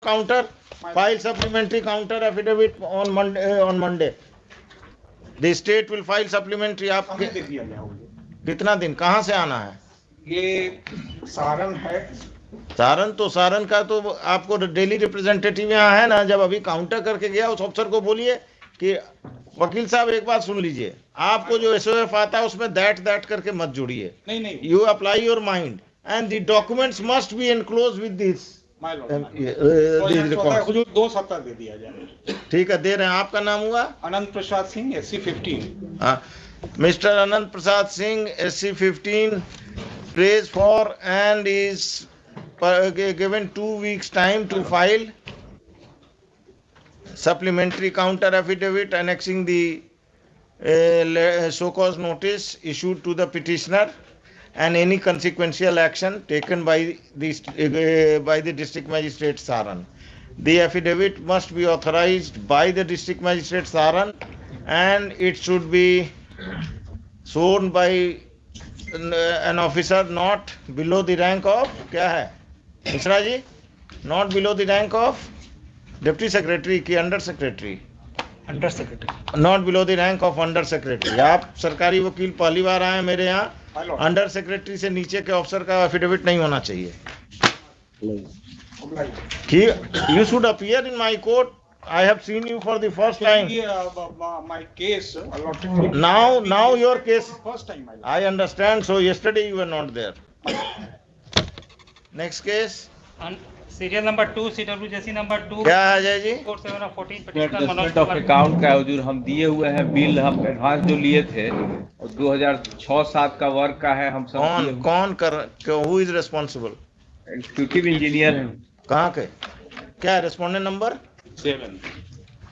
counter, file supplementary counter affidavit on Monday. The state will file supplementary. आप कितना दिन, कहाँ से आना है? ये सारण है। सारण का तो आपको डेली रिप्रेजेंटेटिव यहाँ है ना। जब अभी काउंटर करके गया उस अफसर को बोलिए कि वकील साहब एक बात सुन लीजिए, आपको जो एसओएफ आता है उसमें दैट करके मत जोड़िए। नहीं, you apply your mind and the documents must be enclose with this. हुजूर 2 सप्ताह दे दिया जाए। ठीक है, दे रहे हैं। आपका नाम हुआ? अनंत प्रसाद सिंह, SC 15। हाँ, mister Anant Prasad Singh, SC 15 prays for and is given 2 weeks time to file supplementary counter affidavit annexing the so cause notice issued to the petitioner and any consequential action taken by the district magistrate Saran. The affidavit must be authorized by the district magistrate Saran and it should be sworn by an officer not below the rank of, क्या है Mishra ji, not below the rank of deputy secretary की under secretary, not below the rank of under secretary. आप सरकारी वकील पहली बार आए मेरे यहाँ, अंडर सेक्रेटरी से नीचे के ऑफिसर का एफिडेविट नहीं होना चाहिए। You should appear in my court. I have seen you for the first time. My case Now your case. First time. I understand. So yesterday you were not there. Next case. Serial number 2, CWJC number 2। क्या है जय जी? 4714 of account का हुजूर हम दिए हुए हैं bill, हम advance जो लिए थे और 2006-07 का वर्क का है। हम सब कौन who is responsible? Executive engineer हैं। कहाँ के? क्या respondent number 7?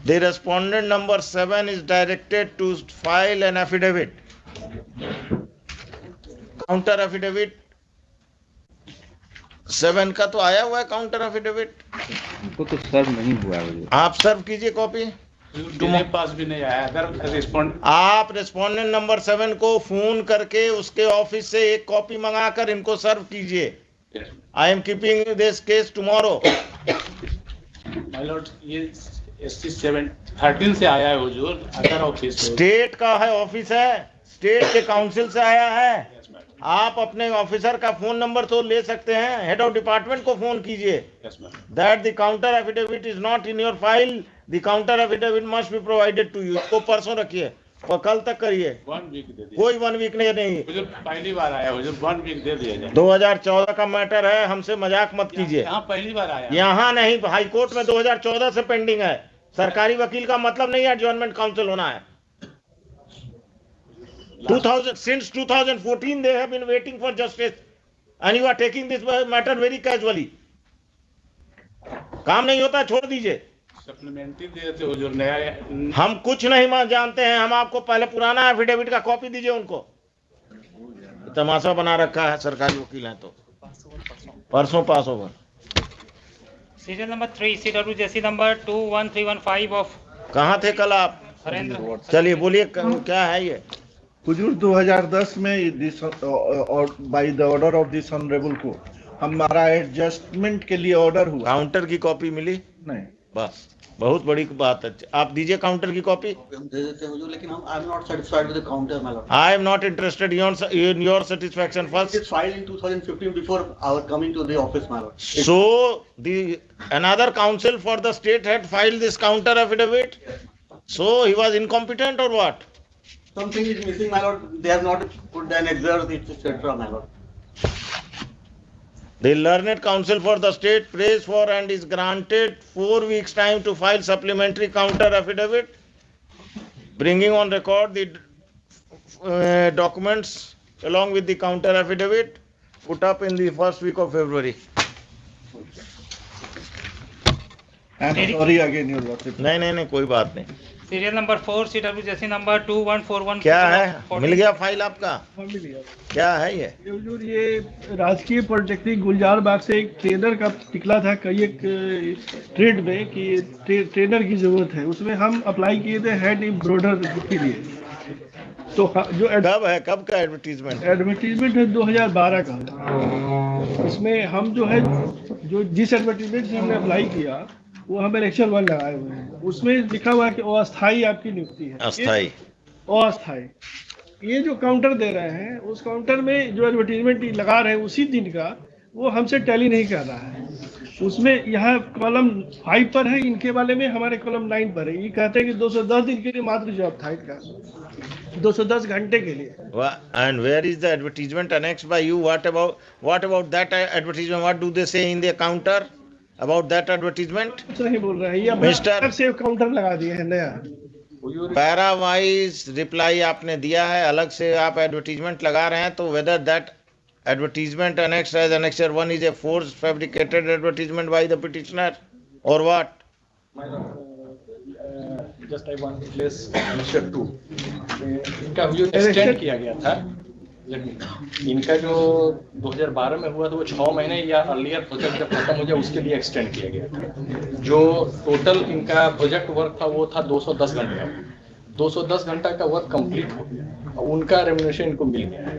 The respondent number 7 is directed to file an affidavit. Counter affidavit 7 का तो आया हुआ है काउंटर एफिडेविट। हमको तो सर्व नहीं हुआ है। आप सर्व कीजिए कॉपी। तुम्हारे पास भी नहीं आया। अगर आप रेस्पोंडेंट नंबर 7 को फोन करके उसके ऑफिस से एक कॉपी मंगाकर इनको सर्व कीजिए। I am keeping this case tomorrow. My Lord, ये SC 13 से आया है हुजूर, अदर ऑफिस। स्टेट का है ऑफिस है, स्टेट के काउंसिल से आया है। आप अपने ऑफिसर का फोन नंबर तो ले सकते हैं, हेड ऑफ डिपार्टमेंट को फोन कीजिए। That the counter affidavit is not in your file, the counter affidavit must be provided to you. इसको परसों रखिए और कल तक करिए। 1 वीक दे दिया। कोई 1 वीक नहीं। हुजूर पहली बार आया हुजूर, 1 वीक दे दिया जाए। 2014 का मैटर है, हमसे मजाक मत कीजिए। यहाँ पहली बार आया। यहाँ नहीं, हाई कोर्ट में 2014 से पेंडिंग है। सरकारी वकील का मतलब नहीं है एडजॉर्नमेंट काउंसिल होना है। 2000 since 2014 they have been waiting for justice and you are taking this matter very casually. काम नहीं होता, छोड़ दीजिए। सप्लीमेंट्री दे देते हुजूर, नया। हम कुछ नहीं जानते हैं, हम आपको पहले पुराना एफिडेविट का कॉपी दीजिए उनको। तमाशा बना रखा है, सरकारी वकील हैं तो परसों पास होगा। Serial number 3, CWJC number 21315 of. कहाँ थे कल आप? हरेंद्र। चलिए बोलिए क्या है ये? हुजूर 2010 में by the order of this honourable को हमारा एडजस्टमेंट के लिए ऑर्डर हुआ। काउंटर की कॉपी मिली नहीं? बस, बहुत बड़ी बात है। आप दीजिए काउंटर की कॉपी। हम दे देते हैं हुजूर, लेकिन हम I am not satisfied with the counter my Lord. I am not interested in your satisfaction first. It is filed in 2015 before our coming to the office, my lord. So the another counsel for the state had filed this counter affidavit. So he was incompetent or what? Something is missing, my lord. They have not put an exert, etc., my lord. The learned counsel for the state prays for and is granted 4 weeks time to file supplementary counter affidavit, bringing on record the documents along with the counter affidavit put up in the first week of February. I'm sorry again, your lordship. नहीं, कोई बात नहीं। Serial number 4, CWJC number 21414। क्या है? मिल गया file आपका? मिल गया। क्या है ये? ये राजकीय पॉलिटेक्निक गुलजार बाग से एक ट्रेनर का निकला था, कई एक ट्रेड में कि ट्रेनर की जरूरत है। उसमें हम अप्लाई किए थे हेड एम्ब्रॉयडर के लिए। तो जो कब का एडवर्टीजमेंट? एडवर्टीजमेंट है 2012 का। इसमें हम जो है जो जिस एडवर्टीजमेंट से हमने अप्लाई किया वो हम इलेक्शन 1 लगाए हुए हैं, उसमें लिखा हुआ है कि अस्थायी आपकी नियुक्ति है। अस्थायी अस्थायी ये जो काउंटर दे रहे हैं उस काउंटर में जो एडवर्टीजमेंट लगा रहे हैं उसी दिन का वो हमसे टैली नहीं कर रहा है। उसमें यहाँ कॉलम 5 पर है, इनके वाले में हमारे कॉलम 9 पर है। ये कहते हैं कि 210 दिन के लिए मात्र जॉब था इनका, 210 घंटे के लिए। And where is the advertisement annexed by you? What about that advertisement? What do they say in the counter about that advertisement? सही बोल रहे हैं, ये Mister- अलग से काउंटर लगा दिए हैं नया। पैरा वाइज रिप्लाई आपने दिया है, अलग से आप एडवर्टीजमेंट लगा रहे हैं, तो whether that advertisement annexed as annexure 1 is a forced fabricated advertisement by the petitioner or what? Just I want to place annexure 2. इनका जो एक्सटेंड किया गया था, इनका जो 2012 में हुआ था वो 6 महीने या अर्लियर प्रोजेक्ट जब खत्म हो जाए उसके लिए एक्सटेंड किया गया था। जो टोटल इनका प्रोजेक्ट वर्क था वो था 210 घंटे। 210 घंटा का वर्क कंप्लीट हो गया, उनका रेम्युनरेशन इनको मिल गया।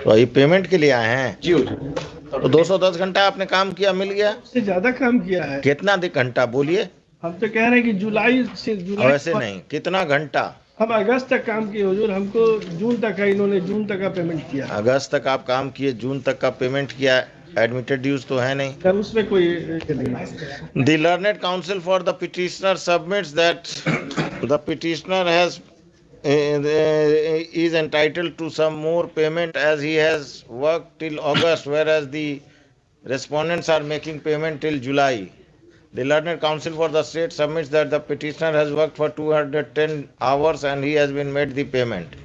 तो ये पेमेंट के लिए आए हैं जी। तो 210 घंटा आपने काम किया, मिल गया? उससे ज्यादा काम किया है। कितना घंटा बोलिए? हम तो कह रहे हैं कि जुलाई से वैसे नहीं, कितना घंटा? हम अगस्त तक काम किए हुजूर, हमको जून तक का, इन्होंने जून तक का पेमेंट किया। अगस्त तक आप काम किए, जून तक का पेमेंट किया, एडमिटेड ड्यूज तो है नहीं। सर उसमें कोई नहीं है। The learned counsel for the petitioner submits that the petitioner has is entitled to some more payment as he has worked till August, whereas the respondents are making payment till July. The learned counsel for the state submits that the petitioner has worked for 210 hours and he has been made the payment.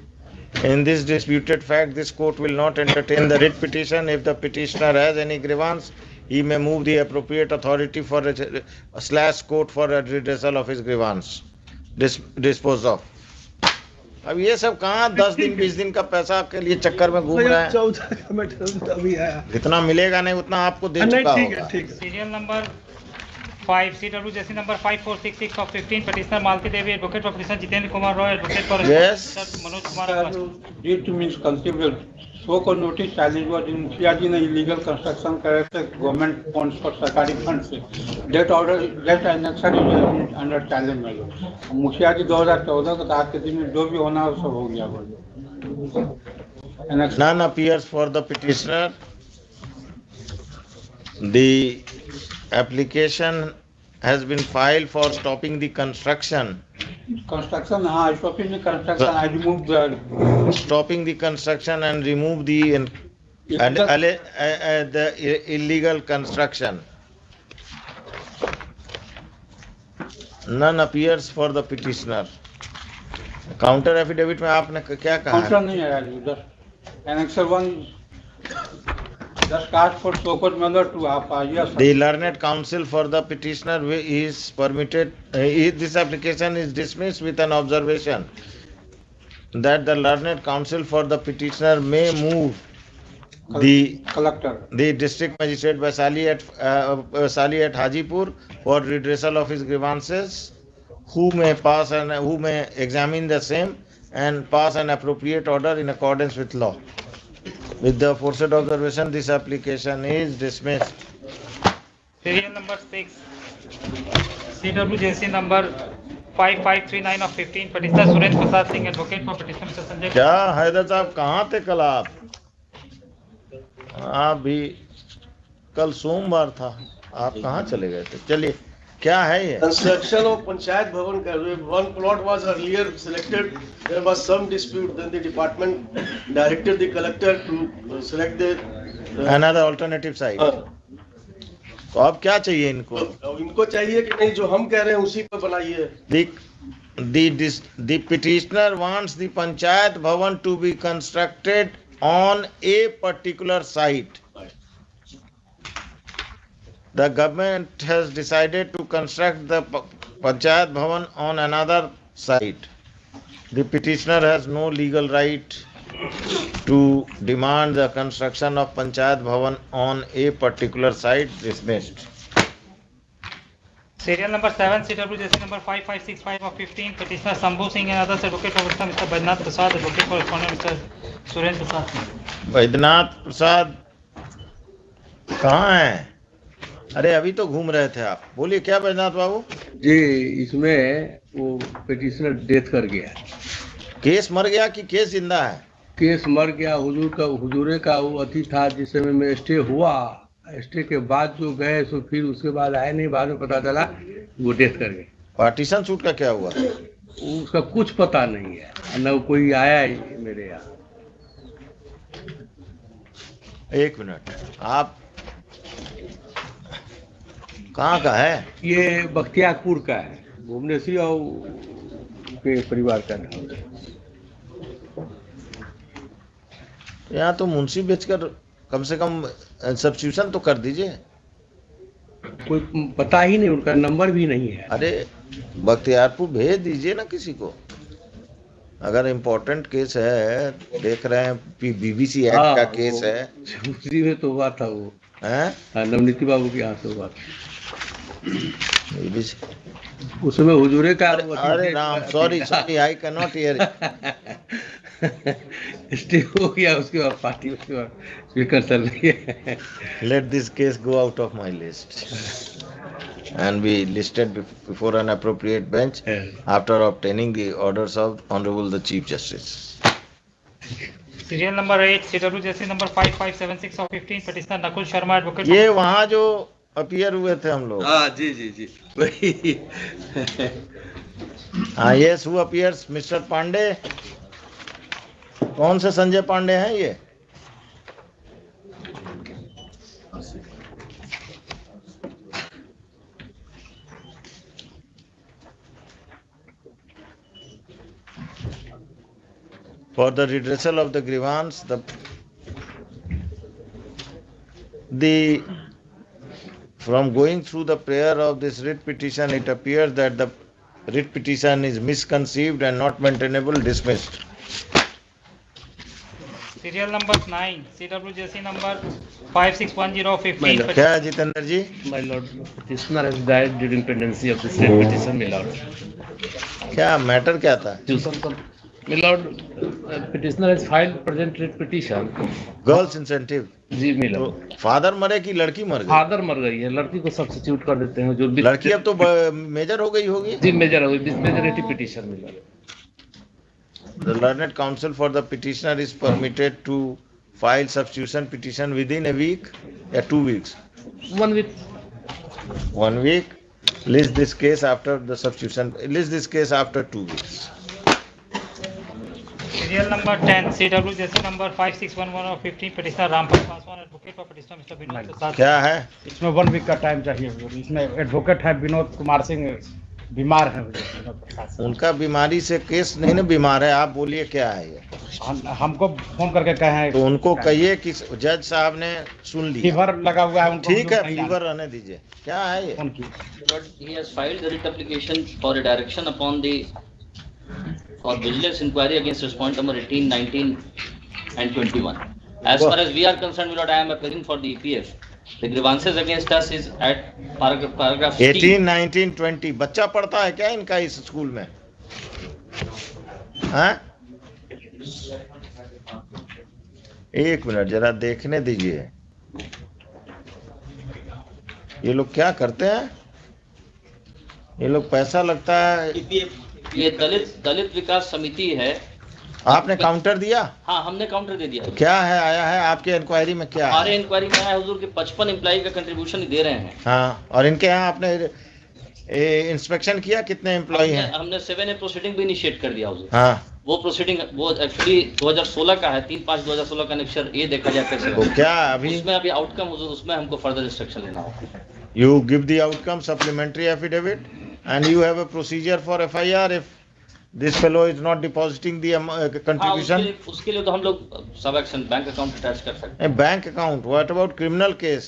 In this disputed fact, this court will not entertain the writ petition. If the petitioner has any grievance, he may move the appropriate authority for / court for a redressal of his grievance. Dispose of. अब ये सब कहाँ 10 दिन 20 दिन का पैसा के लिए चक्कर में घूम रहे हैं। 14 का मैटर अभी आया। जितना मिलेगा नहीं उतना आपको दे चुका ठीक है, होगा। ठीक है। Serial number 5 CWJC number 5466 of 15 petitioner Malti Devi, advocate for petitioner Jitendra Kumar Roy, advocate for Yes. Manoj Kumar. Due to misconceivable, so को नोटिस चैलेंज हुआ जिन मुखिया जी ने इलीगल कंस्ट्रक्शन करे थे गवर्नमेंट फंड्स पर, सरकारी फंड से। That order that annexation under challenge में मुखिया जी 2014 को आज के दिन में जो भी होना वो सब हो गया। None appears for the petitioner. The application has been filed for stopping the construction. Construction, हाँ, stopping the construction, I remove the Stopping the construction and remove the illegal construction. None appears for the petitioner. Counter affidavit में आपने क्या कहा counter है? नहीं है just annexure 1 just cast for सोकोट member टू आप yes. The learned counsel for the petitioner is permitted, this application is dismissed with an observation that the learned counsel for the petitioner may move the collector, the district magistrate Vaisali at Hajipur for redressal of his grievances, who may examine the same and pass an appropriate order in accordance with law. With the aforesaid observation, this application is dismissed. Serial number 6 CWJC number 5539 of 15 petitioner Surendra Prasad Singh, advocate for petitioner mister Sanjay. क्या हैदर साहब कहाँ थे कल आप? आप भी कल सोमवार था, आप कहाँ चले गए थे? चलिए, क्या है ये? Construction of Panchayat Bhavan, one plot was earlier selected. There was some dispute. Then the department directed the collector to select the Another alternative site. तो अब क्या चाहिए इनको? इनको चाहिए कि नहीं जो हम कह रहे हैं उसी पर बनाइए। The petitioner wants the Panchayat Bhavan to be constructed on a particular site. The government has decided to construct the Panchayat Bhavan on another site. The petitioner has no legal right to demand the construction of Panchayat Bhavan on a particular site. Dismissed. Serial number 7, CWJC number 5565 of 15, petitioner Sambhu Singh and others, advocate for Mr. Baijnath Prasad, advocate for respondent Mr. Surendra Prasad Singh. Baidyanath Prasad कहाँ हैं? अरे अभी तो घूम रहे थे आप, बोलिए क्या बैद्यनाथ बाबू? जी, इसमें वो पिटिशनर डेथ कर गया। केस मर गया कि केस जिंदा है? केस मर गया। हुजूरे का वो अति था जिस समय में स्टे हुआ, स्टे के बाद जो गए सो फिर उसके बाद आए नहीं, बाद में पता चला वो डेथ कर गए। पार्टीशन सूट का क्या हुआ? उसका कुछ पता नहीं है, न कोई आया है मेरे यहाँ। एक मिनट, आप कहाँ का है? ये बख्तियारपुर का है, भुवनेश्वरी और के परिवार का नाम है। यहाँ तो मुंशी बेचकर कम से कम सब्स्टिट्यूशन तो कर दीजिए। कोई पता ही नहीं, उनका नंबर भी नहीं है। अरे बख्तियारपुर भेज दीजिए ना किसी को, अगर इम्पोर्टेंट केस है। देख रहे हैं बीबीसी एक्ट का केस है, उसी में तो हुआ था वो हैं? नवनीति बाबू के यहाँ से हुआ था। BBC उसमें हुजूरे का अरे Ram, sorry I can not here. Stay हो गया, उसके बाद पार्टी उसके बाद स्पीकर चल रही है। Let this case go out of my list and be listed before an appropriate bench after obtaining the orders of Honorable the Chief Justice. Serial number 8, CWJC number 5576 of 15, petitioner Nakul Sharma, advocate. ये वहाँ जो appear हुए थे हम लोग। हाँ जी जी जी वही। हाँ, yes, who appears? Mr. Pandey. कौन से संजय पांडे हैं ये? For the redressal of the grievance, from going through the prayer of this writ petition, it appears that the writ petition is misconceived and not maintainable, dismissed. Serial number 9, CWJC number 5610 of 15. क्या है जितेंद्र जी? My lord, petitioner has died during pendency of this writ petition, my lord. क्या matter क्या था? My lord, petitioner has filed present writ petition. Girls incentive. जी my lord. तो father मरे कि लड़की मर गई? फादर मर गई है, लड़की को सब्स्टिट्यूट कर देते हैं जो लड़की अब तो मेजर हो गई होगी। जी मेजर हो गई, majority petition my lord. The learned counsel for the petitioner is permitted to file substitution petition within a week or 2 weeks. 1 week. 1 week. List this case after the substitution. List this case after 2 weeks. Serial number 10, CWJC number 5611 of 15, petitioner Rampal Paswan, advocate for petitioner Mr. Vinod Prasad. क्या है? इसमें 1 week का time चाहिए। इसमें advocate है विनोद कुमार सिंह, बीमार है। उनका बीमारी से केस नहीं ना, बीमार है। आप बोलिए क्या है ये? हमको फोन करके कहे हैं तो उनको कहिए कि जज साहब ने सुन लिया, फीवर लगा हुआ है उनको। ठीक है, फीवर रहने दीजिए। क्या है ये? He has filed the writ application for a direction upon the for vigilance inquiry against respondent number 18, 19 and 21. As far as we are concerned, my lord, I am appearing for the EPF. The grievances against us is at paragraph 18, 19, 20। बच्चा पढ़ता है क्या इनका इस school में? हाँ? एक minute जरा देखने दीजिए, ये लोग क्या करते हैं? ये लोग पैसा लगता है। ये दलित विकास समिति है। आपने काउंटर दिया? हाँ, हमने काउंटर दे दिया। क्या है आया है आपके इंक्वायरी में? क्या हमारे इंक्वायरी में आया हुजूर के 55 एम्प्लॉय का कंट्रीब्यूशन दे रहे हैं। हाँ, और इनके यहाँ आपने इंस्पेक्शन किया कितने एम्प्लॉय हैं? हमने 7A प्रोसीडिंग भी इनिशिएट कर दिया हुजूर। हाँ, वो प्रोसीडिंग वो एक्चुअली 2016 का है, 3/5/2016 का नेक्चर ए देखा जाए कैसे। तो क्या अभी उसमें अभी आउटकम हुजूर, उसमें हमको फर्दर इंस्ट्रक्शन लेना होगा। You give the outcome supplementary affidavit and you have a procedure for FIR if this fellow is not depositing the contribution. उसके लिए तो हम लोग सब एक्शन बैंक अकाउंट अटैच कर सकते हैं। Bank account. What about criminal case?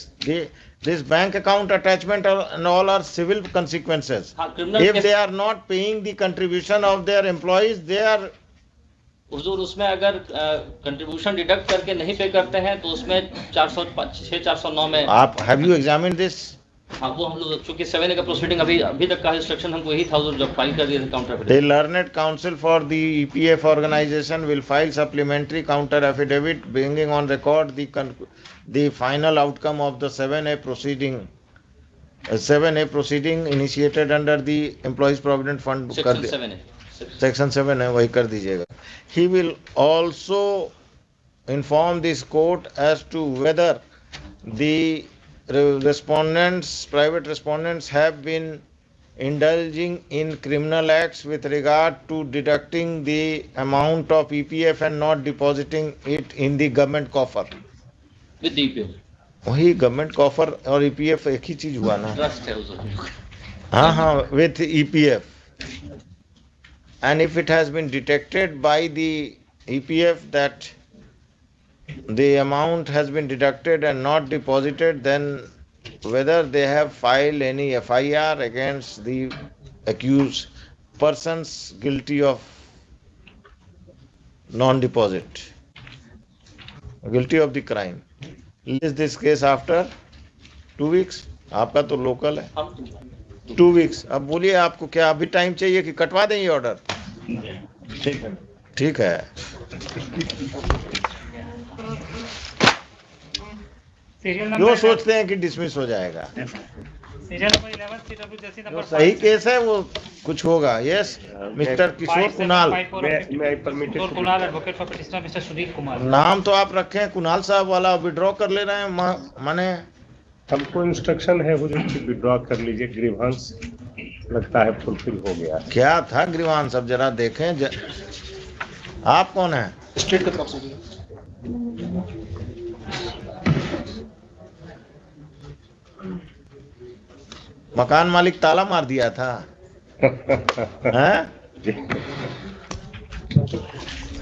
This bank account attachment and all are civil consequences. If they are not paying the contribution of their employees, they are. हुजूर उसमें अगर contribution deduct करके नहीं पे करते हैं तो उसमें 406 409 में। आप have you examined this? हाँ वो हम लोग चूंकि 7A का प्रोसीडिंग अभी तक का इंस्ट्रक्शन हमको यही था जब फाइल कर दिए थे counter The learned counsel for the EPF organization will file supplementary counter affidavit bringing on record the final outcome of the 7A proceeding. 7A proceeding initiated under the Employees Provident Fund. Section 7A Section 7 है वही कर दीजिएगा. He will also inform this court as to whether the private respondents have been indulging in criminal acts with regard to deducting the amount of EPF and not depositing it in the government coffer. With EPF वही government coffer और EPF एक ही चीज हुआ ना. Trust है उसमें. हाँ with EPF. And if it has been detected by the EPF that the amount has been deducted and not deposited, then whether they have filed any FIR against the accused persons guilty of non-deposit, guilty of the crime. List this case after 2 weeks. आपका तो local है. 2 weeks. अब बोलिए आपको क्या अभी time चाहिए कि कटवा दें ये ऑर्डर? ठीक है. जो सोचते हैं कि डिसमिस हो जाएगा. Serial number 11 CW JC number सही केस है वो कुछ होगा. Yes mister Kishore Kunal. Kunal advocate for petitioner mister Sudeep Kumar. नाम तो आप रखे हैं कुणाल साहब वाला, विड्रॉ कर ले रहे हैं. माने हमको इंस्ट्रक्शन है हुजूर कि विड्रॉ कर लीजिए. ग्रीवांस लगता है फुलफिल हो गया. क्या था ग्रीवांस? अब जरा देखें. आप कौन है? स्टेट की तरफ से मकान मालिक ताला मार दिया था.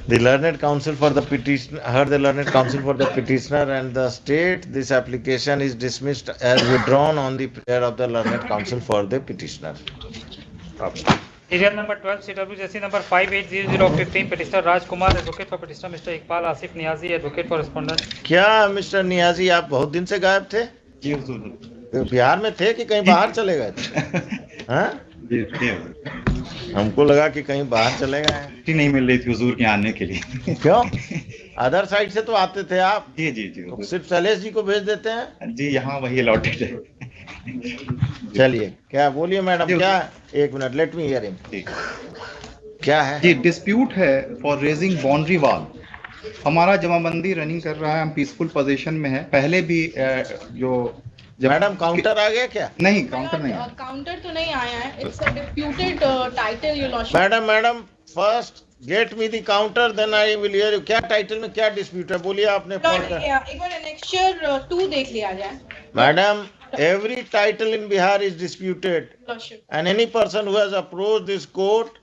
The learned counsel for the petitioner heard the learned counsel for the petitioner and the state. This application is dismissed as withdrawn on the prayer of the learned counsel for the petitioner. Serial number 12 CW JC number 580015 petitioner Rajkumar advocate for petitioner mister Iqbal Asif Niyazi advocate for respondent. क्या mister Niyazi आप बहुत दिन से गायब थे? जी बिहार में थे कि कहीं बाहर चले गए थे? हमको लगा कि कहीं बाहर चले गए. नहीं मिल रही थी हुजूर के आने के लिए. क्यों? अदर साइड से तो आते थे आप. जी जी जी. तो सिर्फ शैलेश जी को भेज देते हैं? जी यहाँ वही अलॉटेड है. चलिए क्या बोलिए मैडम. क्या? एक minute let me hear him. क्या है? जी डिस्प्यूट है फॉर रेजिंग बाउंड्री वॉल. हमारा जमाबंदी रनिंग कर रहा है. हम पीसफुल पोजीशन में है. पहले भी जो मैडम काउंटर आ गया क्या? नहीं काउंटर नहीं है. काउंटर तो नहीं आया है. It's a disputed title your lordship. Madam first get me the counter then I will hear you. क्या टाइटल में क्या डिस्प्यूट है बोलिए आपने. एक बार एनेक्चर 2 देख लिया जाए. Madam every title in Bihar is disputed and any person who has approached this court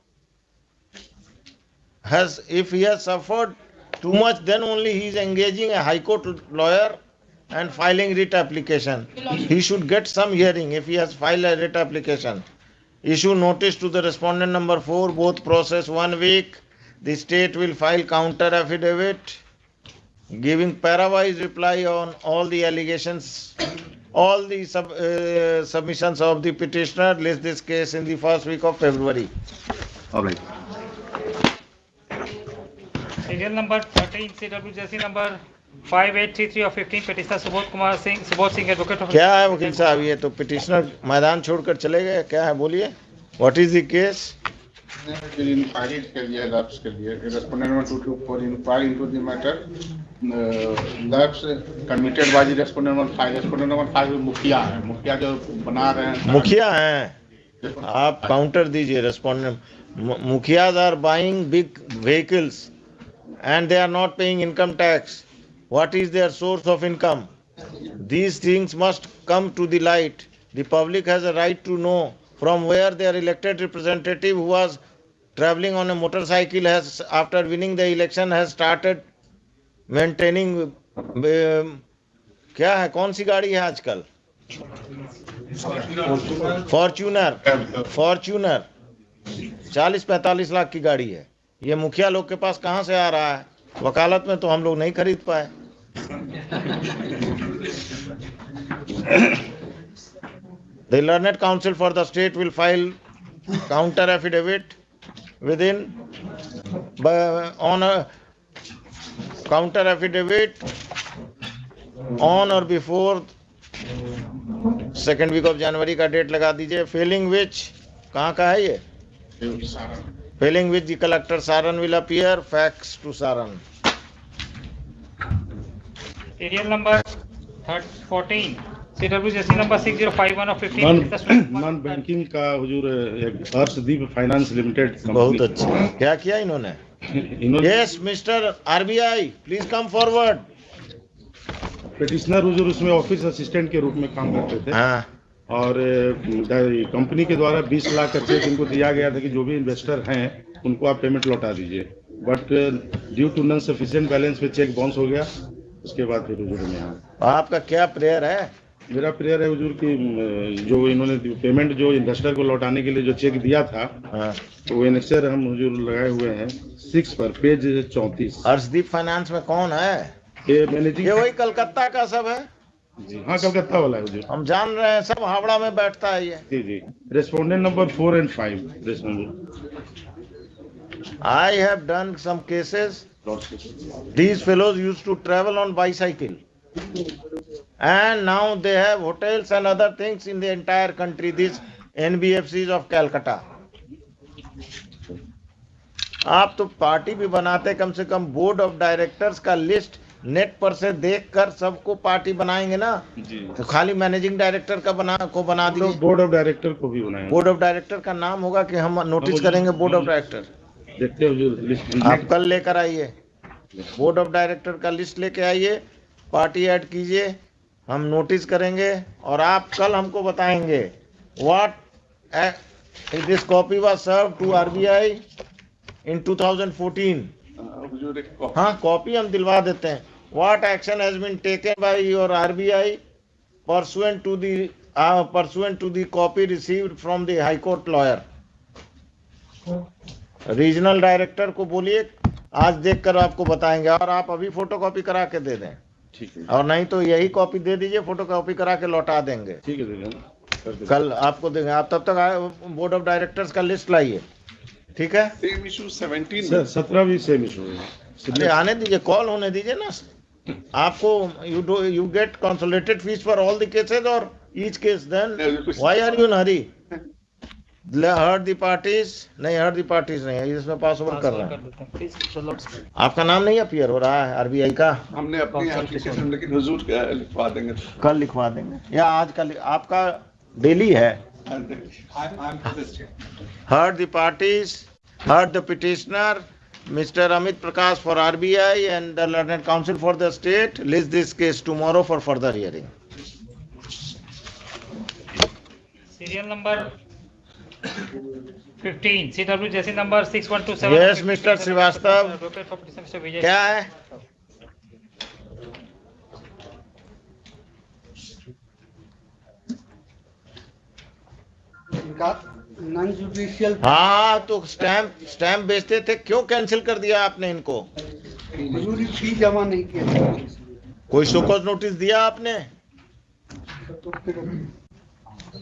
has, if he has suffered too much, then only he is engaging a high court lawyer and filing writ application. He should get some hearing if he has filed a writ application. Issue notice to the respondent number 4, both process 1 week. The state will file counter affidavit giving parawise reply on all the allegations, all the submissions of the petitioner. List this case in the first week of February. All right. Serial number 13 CW JC number 5833 और 15 petitioner Subodh Singh advocate. क्या है वकील साहब? ये तो petitioner मैदान छोड़कर चले गए. क्या है बोलिए. What is the case? Inquiry के लिए लैप्स के लिए respondent number 224 inquiry into the matter lapse committed by the respondent number 5. Respondent number 5 मुखिया है. मुखिया जो बना रहे हैं मुखिया हैं. आप काउंटर दीजिए. रेस्पोंडेंट मुखियाज are buying big vehicles and they are not paying income tax. What is their source of income? These things must come to the light. The public has a right to know from where their elected representative who was traveling on a motorcycle has, after winning the election, has started maintaining क्या है? कौन सी गाड़ी है आजकल? Fortuner 40-45 lakh की गाड़ी है. ये मुखिया लोग के पास कहाँ से आ रहा है? वकालत में तो हम लोग नहीं खरीद पाए. The Learned Counsel for the state will file counter affidavit on a counter affidavit on or before second week of January का डेट लगा दीजिए. Failing which, कहाँ का है ये? Failing which the collector Saran will appear, fax to Saran. Serial number 14. CWJC number 6051 of 15. Non banking का हुजूर एक Arshdeep finance limited. बहुत अच्छा. क्या किया इन्होंने? Yes, Mr. RBI, please come forward. Petitioner हुजूर उसमें ऑफिस असिस्टेंट के रूप में काम करते थे. हाँ. और कंपनी के द्वारा 20 लाख का चेक इनको दिया गया था कि जो भी इन्वेस्टर हैं उनको आप पेमेंट लौटा दीजिए. But due to non sufficient balance पे चेक बाउंस हो गया. उसके बाद फिर हुजूर में आपका क्या प्रेयर है? मेरा प्रेयर है हुजूर की जो इन्होंने पेमेंट जो इन्वेस्टर को लौटाने के लिए जो चेक दिया था, तो वो एनेक्सर हम हुजूर लगाए हुए हैं 6 पर पेज 34. अर्शदीप फाइनेंस में कौन है? ये मैनेजिंग, ये वही कलकत्ता का सब है. जी हाँ, कलकत्ता वाला है हुजूर. हम जान रहे हैं, सब हावड़ा में बैठता है ये. जी जी. Respondent number 4 and 5. I have done some cases. These fellows used to travel on bicycle, and now they have hotels and other things in the entire country. These NBFCs of Calcutta. आप तो party भी बनाते, कम से कम board of directors का list net पर से देखकर सबको पार्टी बनाएंगे ना. तो खाली मैनेजिंग डायरेक्टर का बना दीजिए. बोर्ड ऑफ डायरेक्टर को भी बनाएंगे. बोर्ड ऑफ डायरेक्टर का नाम होगा कि हम नोटिस करेंगे बोर्ड ऑफ डायरेक्टर. देखते हैं हुजूर लिस्ट. आप कल लेकर आइए, बोर्ड ऑफ डायरेक्टर का लिस्ट लेके आइए, पार्टी ऐड कीजिए, हम नोटिस करेंगे और आप कल हमको बताएंगे what this copy was served to RBI in 2014. हाँ, कॉपी हम दिलवा देते हैं. What action has been taken by your RBI pursuant to the copy received from the high court lawyer. Regional director को बोलिए, आज देखकर आपको बताएंगे. और आप अभी फोटोकॉपी करा के दे दें. ठीक है. और नहीं तो यही कॉपी दे दीजिए, फोटोकॉपी करा के लौटा देंगे. ठीक है, दे देंगे. कल आपको देंगे. आप तब तक बोर्ड ऑफ डायरेक्टर्स का लिस्ट लाइए. ठीक है. सेम इशू 17 भी सेम इशू है. अरे आने दीजिए, कॉल होने दीजिए ना. आपको you get consolidated fees for all the cases और each case. Then why are you in hurry? Heard the parties नहीं, हर्ड द पार्टीज नहीं है, इसमें पास ओवर कर रहे हैं. आपका नाम नहीं अपीयर हो रहा है आरबीआई का. हमने अपनी एप्लीकेशन, लेकिन हुजूर का लिखवा देंगे. कल लिखवा देंगे या आज का? आपका डेली है. Heard the parties, heard the petitioner, Mr. Amit Prakash for RBI and the Learned Counsel for the state. List this case tomorrow for further hearing. Serial number 15, CWJC number 6127. Yes, Mr. Srivastav. क्या है? Non judicial. हाँ, तो stamp बेचते थे, क्यों cancel कर दिया आपने इनको? फी जमा नहीं किया. कोई शोकॉज नोटिस दिया आपने?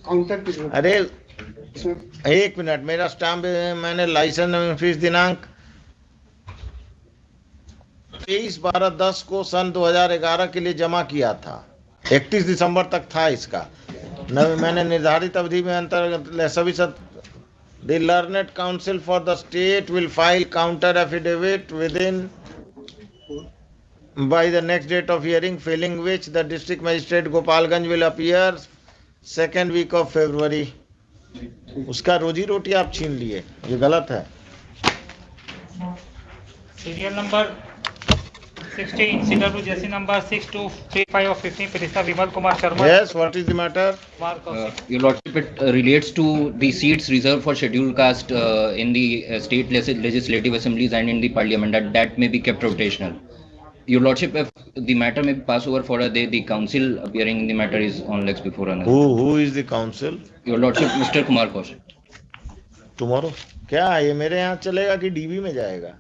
काउंटर. अरे एक मिनट, मेरा स्टैम्प मैंने लाइसेंस फीस दिनांक 23/12/10 को सन 2011 के लिए जमा किया था. 31 दिसंबर तक था इसका. मैंने निर्धारित अवधि में अंतर्गत सभी The Learned Counsel for the state will file counter affidavit within by the next date of hearing, failing which the district magistrate Gopalganj will appear second week of February. उसका रोजी रोटी आप छीन लिए, ये गलत है. Serial number 16, CWJC number 6235 of 15, Petitioner Vimal Kumar Sharma. Yes, what is the matter? Your Lordship, it relates to the seats reserved for scheduled caste in the state legislative assemblies and in the parliament, that may be kept rotational. Your Lordship, if the matter may pass over for a day, the council appearing in the matter is on legs before another. Who is the council? Your Lordship, Mr. Kumar Kaushik. Tomorrow? क्या ये मेरे यहाँ चलेगा कि dB में जाएगा?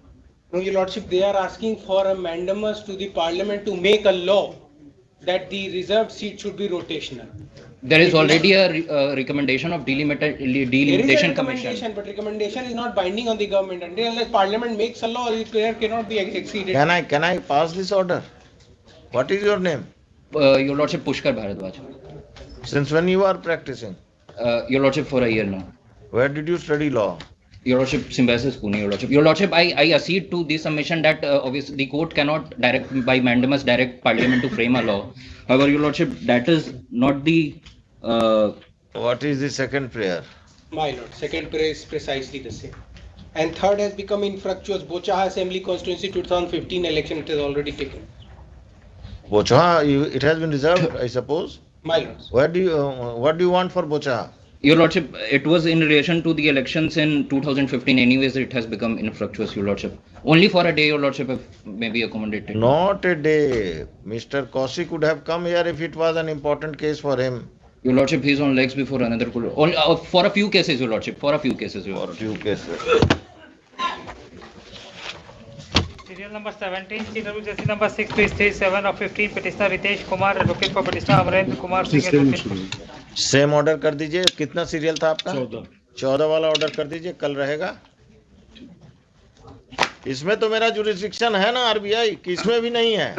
No, Your Lordship, they are asking for a mandamus to the Parliament to make a law that the reserved seat should be rotational. There is already a recommendation of delimitation There is a commission. recommendation, but recommendation is not binding on the government unless Parliament makes a law. It cannot be exceeded. Can I pass this order? What is your name? Your Lordship, Pushkar Bharadwaj. Since when you are practicing? Your Lordship, for a year now. Where did you study law? Your Lordship, Symbiosis, Pune, Your Lordship. Your Lordship, I accede to this submission that obviously the court cannot direct by mandamus direct Parliament to frame a law. However, Your Lordship, that is not the. What is the second prayer? My lord, second prayer is precisely the same. And third has become infructuous. Bochaha Assembly Constituency 2015 election, it has already taken. Bochaha, it has been reserved, I suppose. My lord. What do you want for Bochaha? Your Lordship, it was in relation to the elections in 2015. Anyways, it has become infructuous, Your Lordship. Only for a day, Your Lordship, if maybe accommodated. Not a day. Mr. Kaushik could have come here if it was an important case for him. Your Lordship, he is on legs before another could. Only, for a few cases, Your Lordship. For a few cases, Your Lordship. For a few cases. Serial number 17, CWJC number 6337 of 15, petitioner Ritesh Kumar, advocate for petitioner Amarendra Kumar Singh, advocate. Same order कर दीजिए. कितना serial था आपका? 14 वाला order कर दीजिए, कल रहेगा. इसमें तो मेरा जुरिस्डिक्शन है ना आरबीआई कि इसमें भी नहीं है.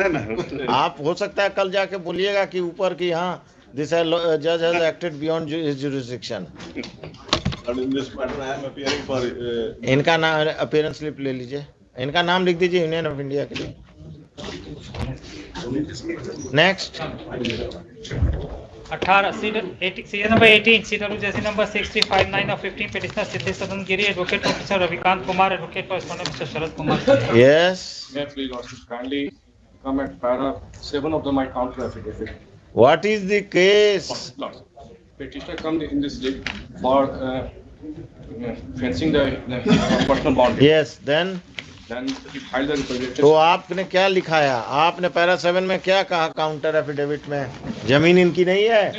आप हो सकता है कल जाके बोलिएगा कि ऊपर की हाँ दिस जज has acted beyond his jurisdiction. इनका नाम अपीयरेंस स्लिप ले लीजिए. इनका नाम लिख दीजिए यूनियन ऑफ इंडिया के लिए. Next 18, serial number 18, CWJC number 6359 of 15, petitioner Siddhi Sadan Giri, advocate for Mr. Ravikant Kumar, advocate for respondent Mr. Sharad Kumar. Yes. May I please, Lordship, kindly come at para 7 of my counter affidavit. What is the case? Lordship, petitioner come in this day for fencing the personal boundary. Yes, then he filed the representation. तो आपने क्या लिखाया? आपने para 7 में क्या कहा counter affidavit में? जमीन इनकी नहीं है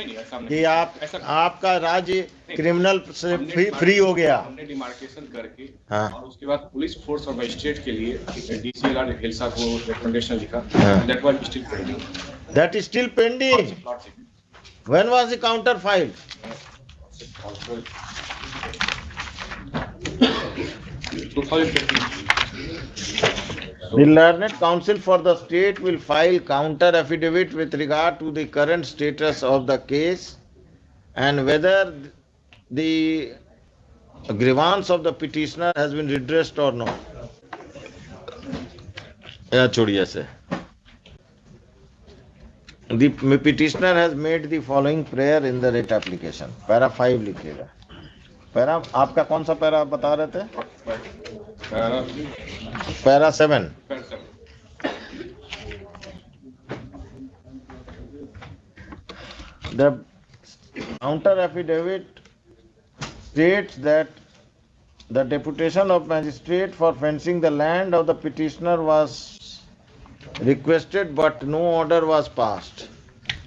कि आपका राज्य क्रिमिनल से फ्री हो गया. हमने डिमार्केशन करके हाँ. और उसके बाद पुलिस फोर्स और मजिस्ट्रेट के लिए डीसीएलआर हिलसा को रिकमेंडेशन लिखा. That was still pending. That is still pending. When was the counter filed? The Learned Counsel for the state will file counter affidavit with regard to the current status of the case and whether the grievance of the petitioner has been redressed or not. छोड़िए से. The petitioner has made the following prayer in the writ application. Para 5 लिखिएगा. Para आपका कौन सा para आप बता रहे थे? Para 7. The counter affidavit states that the deputation of magistrate for fencing the land of the petitioner was requested but no order was passed.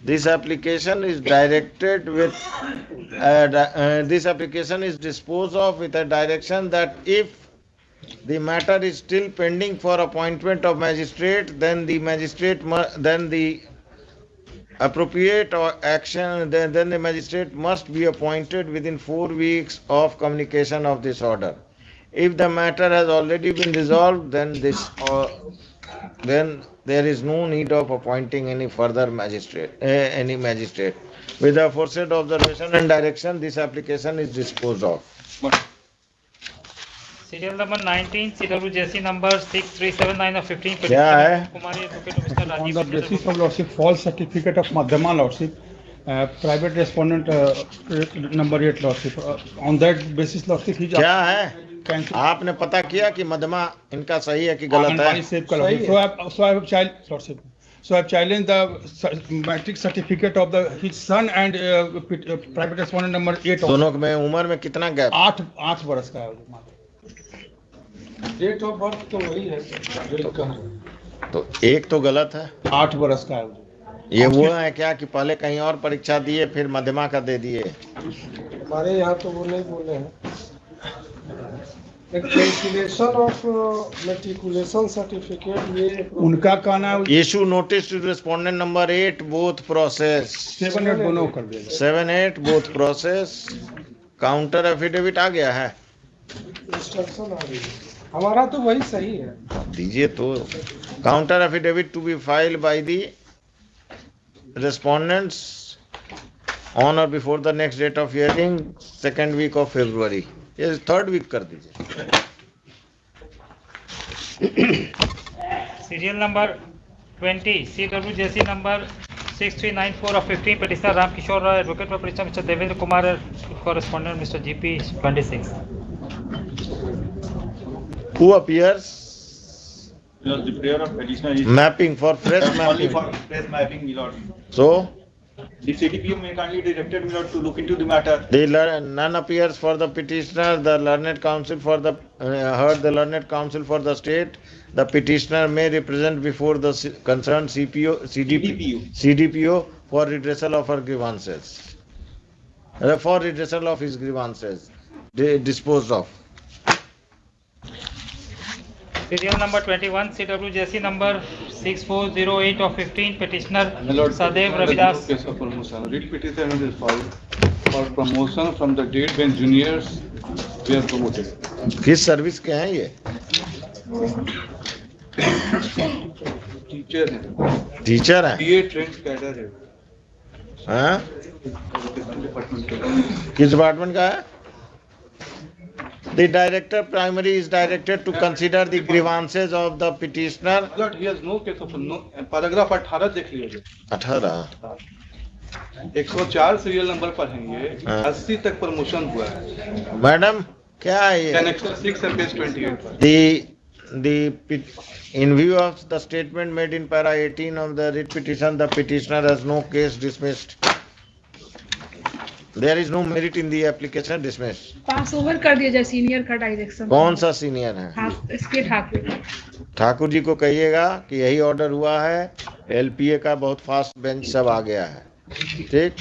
This application is directed with this application is disposed of with a direction that if the matter is still pending for appointment of magistrate, then the magistrate then the appropriate action then the magistrate must be appointed within 4 weeks of communication of this order. If the matter has already been resolved, then then there is no need of appointing any further magistrate, any magistrate. With the aforesaid observation and direction, this application is disposed of. Serial number 19, CWJC number 6379 of 15. क्या है? Kumari, advocate of Mr. On Rajiv. the basis of Lordship, false certificate of Madhyama Lordship, private respondent number 8 Lordship. On that basis Lordship, he क्या है? आपने पता किया कि मध्यमा इनका सही है कि गलत है? So I have challenged the matric certificate of his son and private respondent number 8. दोनों में उम्र में कितना गैप? 8 बरस का है. डेट ऑफ बर्थ तो वही है. तो एक तो गलत है. 8 बरस का है. ये वो है क्या कि पहले कहीं और परीक्षा दिए फिर मध्यमा का दे दिए? हमारे यहाँ तो वो नहीं बोले हैं. कैंसिलेशन ऑफ मेट्रिकुलेशन सर्टिफिकेट ये उनका कहना है issue notice to respondent number 8 both process 7 8 दोनों कर देगा 7 8 बोथ प्रोसेस काउंटर एफिडेविट आ गया है इंस्ट्रक्शन आ रही है हमारा तो वही सही है दीजिए तो counter affidavit to be filed by the respondents on or before the next date of hearing 2nd week of February ये 3rd वीक कर दीजिए serial number 20 CWJC number 6394 of 15 petitioner Ram Kishore Roy, advocate for petitioner Mr. Devendra Kumar, correspondent Mr. GP 26. Who appears? The prayer of petitioner is Mapping for fresh only mapping. for fresh mapping, my lord. So The CDPO may kindly directed me to look into the matter. none appears for the petitioner. The learned counsel for the heard the learned counsel for the state. The petitioner may represent before the concerned CDPO for redressal of her grievances. For redressal of his grievances disposed of. Serial number 21 CWJC number 6408 of 15 petitioner Sadev Ravidas. Case of promotion. Writ petition is filed for promotion from the date when juniors were promoted. किस service के हैं ये? Teacher है teacher है? BA trend cadre है हाँ? किस department का है? The director primary is directed to consider the grievances of the petitioner. Lord, he has no case of no paragraph 18 देख लीजिए 18 104 सीरियल नंबर पर है ये हाँ। 80 तक प्रमोशन हुआ है मैडम क्या है ये? Annexure 6 and page 28 पर In view of the statement made in para 18 of the writ petition, the petitioner has no case dismissed. There is no merit in the application dismissed. Pass over कर दिया जाए senior का direction कौन सा senior है? इसके ठाकुर ठाकुर जी को कहिएगा कि यही ऑर्डर हुआ है एलपीए का बहुत फास्ट बेंच सब आ गया है ठीक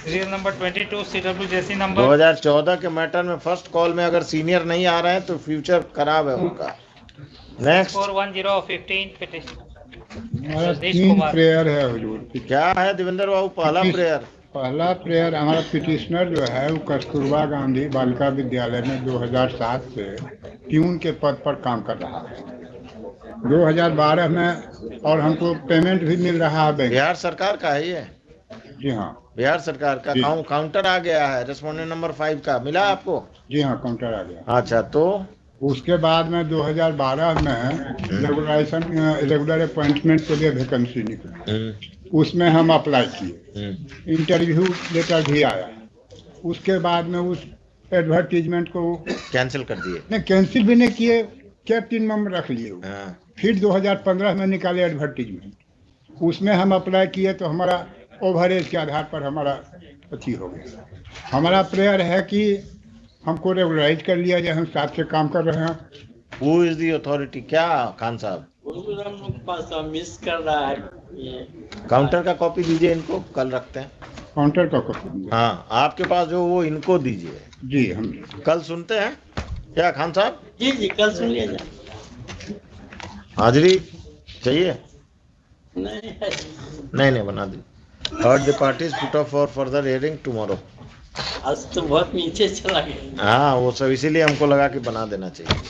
सीरियल नंबर 22 CWJC नंबर 2014 के मैटर में फर्स्ट कॉल में अगर सीनियर नहीं आ रहे हैं तो फ्यूचर खराब है उनका नेक्स्ट 410 of 15 petitioner हमारा 3 प्रेयर है हुजूर क्या है देवेंद्र बाबू पहला प्रेयर पहला प्रेयर हमारा पिटिशनर जो है वो कस्तूरबा गांधी बालिका विद्यालय में 2007 से ट्यून के पद पर काम कर रहा है 2012 में और हमको पेमेंट भी मिल रहा है बिहार सरकार का है ये जी हाँ बिहार सरकार का काउंटर आ गया है रेस्पोंडेंट नंबर 5 का मिला आपको जी हाँ काउंटर आ गया अच्छा तो उसके बाद में 2012 में रेगुलर अपॉइंटमेंट के लिए वैकेंसी निकली उसमें हम अप्लाई किए इंटरव्यू लेटर भी आया उसके बाद में उस एडवर्टीजमेंट को कैंसिल कर दिए नहीं कैंसिल भी नहीं किए कैप्टन में रख लिए फिर 2015 में निकाले एडवर्टीजमेंट उसमें हम अप्लाई किए तो हमारा ओवरेज के आधार पर हमारा अच्छी हो गया हमारा प्रेयर है कि हमको रेगुलराइज कर लिया जाए हम साथ से काम कर रहे हैं Who is the authority? क्या खान साहब मिस कर रहा है काउंटर का कॉपी दीजिए इनको कल रखते हैं काउंटर का कॉपी हाँ आपके पास जो वो इनको दीजिए जी हम कल सुनते हैं क्या खान साहब जी जी कल सुन लिया जाए हाजिरी चाहिए नहीं नहीं बना दी Heard the parties put up for further hearing tomorrow. आज तो बहुत नीचे चला गया हाँ वो सब इसीलिए हमको लगा कि बना देना चाहिए